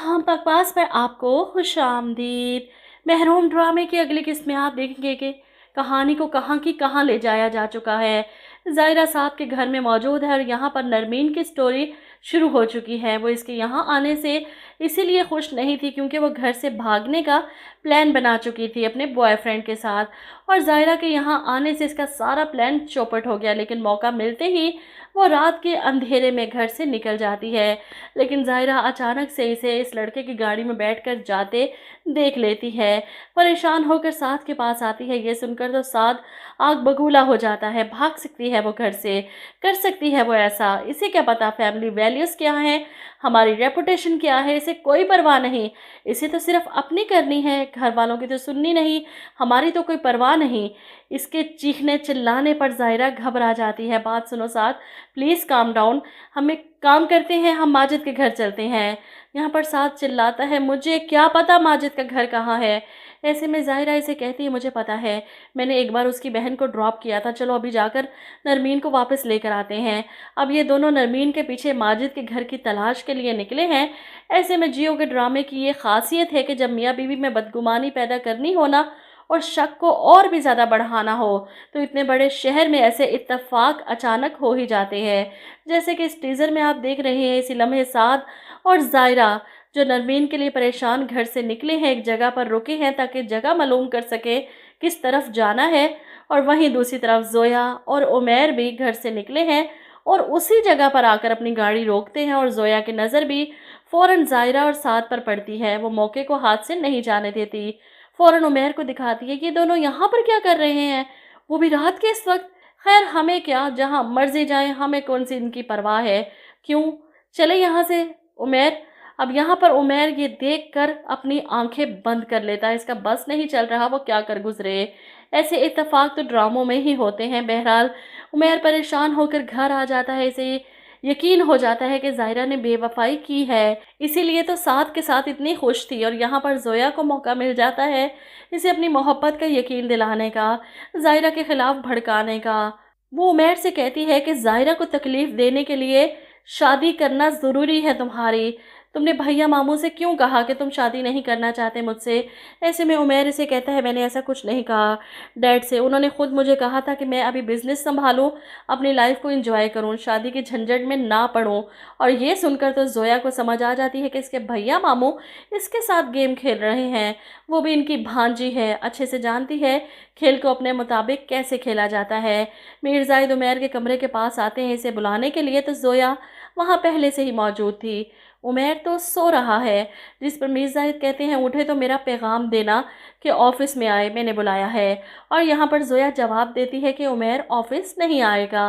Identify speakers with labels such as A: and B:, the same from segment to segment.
A: हाँ, बकवास में आपको खुशामदीद। महरूम ड्रामे की अगली किस्त में आप देखेंगे कि कहानी को कहाँ की कहाँ ले जाया जा चुका है। ज़ायरा साहब के घर में मौजूद है और यहाँ पर नरमीन की स्टोरी शुरू हो चुकी है। वो इसके यहाँ आने से इसीलिए खुश नहीं थी क्योंकि वो घर से भागने का प्लान बना चुकी थी अपने बॉयफ्रेंड के साथ, और ज़ायरा के यहाँ आने से इसका सारा प्लान चौपट हो गया। लेकिन मौका मिलते ही वो रात के अंधेरे में घर से निकल जाती है। लेकिन ज़ाहिरा अचानक से इसे इस लड़के की गाड़ी में बैठकर जाते देख लेती है। परेशान होकर साद के पास आती है। ये सुनकर तो साद आग बगूला हो जाता है। भाग सकती है वो घर से, कर सकती है वो ऐसा। इसे क्या पता फैमिली वैल्यूज़ क्या हैं, हमारी रेपुटेशन क्या है, इसे कोई परवाह नहीं। इसे तो सिर्फ अपनी करनी है, घर वालों की तो सुननी नहीं, हमारी तो कोई परवाह नहीं। इसके चीखने चिल्लाने पर ज़ाहिरा घबरा जाती है। बात सुनो साद, प्लीज़ काम डाउन, हम एक काम करते हैं, हम माजिद के घर चलते हैं। यहाँ पर साद चिल्लाता है, मुझे क्या पता माजिद का घर कहाँ है। ऐसे में ज़ाहिरा इसे कहती है, मुझे पता है, मैंने एक बार उसकी बहन को ड्रॉप किया था, चलो अभी जाकर नरमीन को वापस लेकर आते हैं। अब ये दोनों नरमीन के पीछे माजिद के घर की तलाश के लिए निकले हैं। ऐसे में जियो के ड्रामे की ये खासियत है कि जब मियाँ बीवी में बदगुमानी पैदा करनी हो ना, और शक को और भी ज़्यादा बढ़ाना हो, तो इतने बड़े शहर में ऐसे इत्तेफाक अचानक हो ही जाते हैं। जैसे कि इस टीज़र में आप देख रहे हैं, इसी लम्हे साद और ज़ायरा जो नरमीन के लिए परेशान घर से निकले हैं, एक जगह पर रुके हैं ताकि जगह मालूम कर सके किस तरफ जाना है। और वहीं दूसरी तरफ ज़ोया और उमैर भी घर से निकले हैं और उसी जगह पर आकर अपनी गाड़ी रोकते हैं। और ज़ोया की नज़र भी फ़ौरन ज़ायरा और साद पर पड़ती है। वो मौके को हाथ से नहीं जाने देती, फ़ौरन उमैर को दिखाती है कि ये दोनों यहाँ पर क्या कर रहे हैं, वो भी रात के इस वक्त। खैर हमें क्या, जहाँ मर्जी जाएं, हमें कौन सी इनकी परवाह है, क्यों, चले यहाँ से उमैर। अब यहाँ पर उमैर ये देखकर अपनी आंखें बंद कर लेता है, इसका बस नहीं चल रहा वो क्या कर गुजरे। ऐसे इत्तेफाक तो ड्रामों में ही होते हैं। बहरहाल उमैर परेशान होकर घर आ जाता है। इसे यकीन हो जाता है कि ज़ायरा ने बेवफाई की है, इसीलिए तो साद के साथ इतनी खुश थी। और यहाँ पर ज़ोया को मौका मिल जाता है इसे अपनी मोहब्बत का यकीन दिलाने का, ज़ायरा के ख़िलाफ़ भड़काने का। वो उमैर से कहती है कि ज़ायरा को तकलीफ़ देने के लिए शादी करना ज़रूरी है तुम्हारी, तुमने भैया मामू से क्यों कहा कि तुम शादी नहीं करना चाहते मुझसे। ऐसे में उमैर इसे कहता है, मैंने ऐसा कुछ नहीं कहा डैड से, उन्होंने खुद मुझे कहा था कि मैं अभी बिज़नेस संभालूं, अपनी लाइफ को एंजॉय करूं, शादी के झंझट में ना पड़ूं। और ये सुनकर तो ज़ोया को समझ आ जाती है कि इसके भैया मामू इसके साथ गेम खेल रहे हैं। वो भी इनकी भांजी है, अच्छे से जानती है खेल को अपने मुताबिक कैसे खेला जाता है। मीर ज़ाहिद उमैर के कमरे के पास आते हैं इसे बुलाने के लिए, तो ज़ोया वहाँ पहले से ही मौजूद थी। उमैर तो सो रहा है, जिस पर मीर ज़ाहिद कहते हैं, उठे तो मेरा पैगाम देना कि ऑफ़िस में आए, मैंने बुलाया है। और यहाँ पर ज़ोया जवाब देती है कि उमैर ऑफ़िस नहीं आएगा।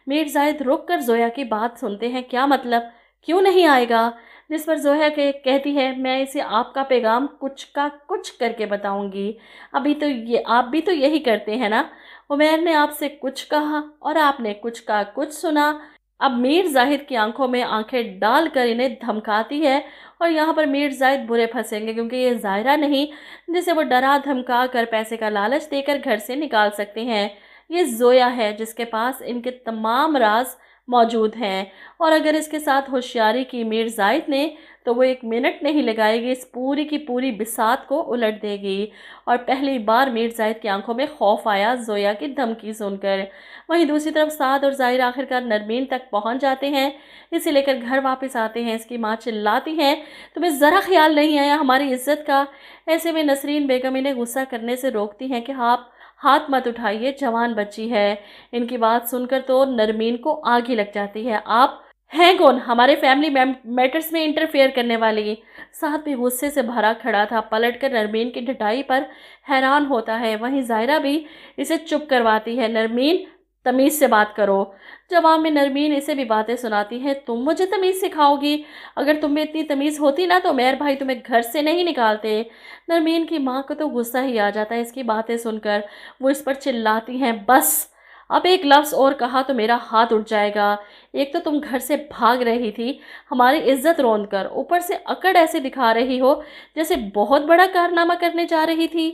A: मीर ज़ाहिद रुक कर ज़ोया की बात सुनते हैं, क्या मतलब, क्यों नहीं आएगा। जिस पर ज़ोया कहती है, मैं इसे आपका पैगाम कुछ का कुछ करके बताऊँगी, अभी तो ये आप भी तो यही करते हैं ना। उमैर ने आपसे कुछ कहा और आपने कुछ का कुछ सुना। अब मीर ज़ाहिद की आंखों में आंखें डालकर इन्हें धमकाती है। और यहाँ पर मीर ज़ाहिद बुरे फंसेंगे क्योंकि ये ज़ायरा नहीं जिसे वो डरा धमका कर पैसे का लालच देकर घर से निकाल सकते हैं, ये ज़ोया है जिसके पास इनके तमाम राज मौजूद हैं। और अगर इसके साथ होशियारी की मीर ज़ाहिद ने, तो वो एक मिनट नहीं लगाएगी, इस पूरी की पूरी बिसात को उलट देगी। और पहली बार मीर ज़ाहिद की आंखों में खौफ आया ज़ोया की धमकी सुनकर। वहीं दूसरी तरफ साद और ज़ाहिरा आखिरकार नरमीन तक पहुंच जाते हैं। इसे लेकर घर वापस आते हैं। इसकी माँ चिल्लाती हैं, तुम्हें ज़रा ख्याल नहीं आया हमारी इज्जत का। ऐसे में नसरीन बेगम इन्हें गुस्सा करने से रोकती हैं कि आप हाथ मत उठाइए, जवान बच्ची है। इनकी बात सुनकर तो नरमीन को आग ही लग जाती है, आप हैं कौन हमारे फैमिली मैटर्स में इंटरफेयर करने वाली। साथ भी गुस्से से भरा खड़ा था, पलटकर नरमीन की ढटाई पर हैरान होता है। वहीं ज़ायरा भी इसे चुप करवाती है, नरमीन तमीज़ से बात करो। जवाब में नरमीन इसे भी बातें सुनाती है, तुम मुझे तमीज़ सिखाओगी, अगर तुम में इतनी तमीज़ होती ना तो मेहर भाई तुम्हें घर से नहीं निकालते। नरमीन की माँ को तो गुस्सा ही आ जाता है इसकी बातें सुनकर। वो इस पर चिल्लाती हैं, बस अब एक लफ्ज़ और कहा तो मेरा हाथ उठ जाएगा। एक तो तुम घर से भाग रही थी हमारी इज्जत रौंद कर, ऊपर से अकड़ ऐसे दिखा रही हो जैसे बहुत बड़ा कारनामा करने जा रही थी।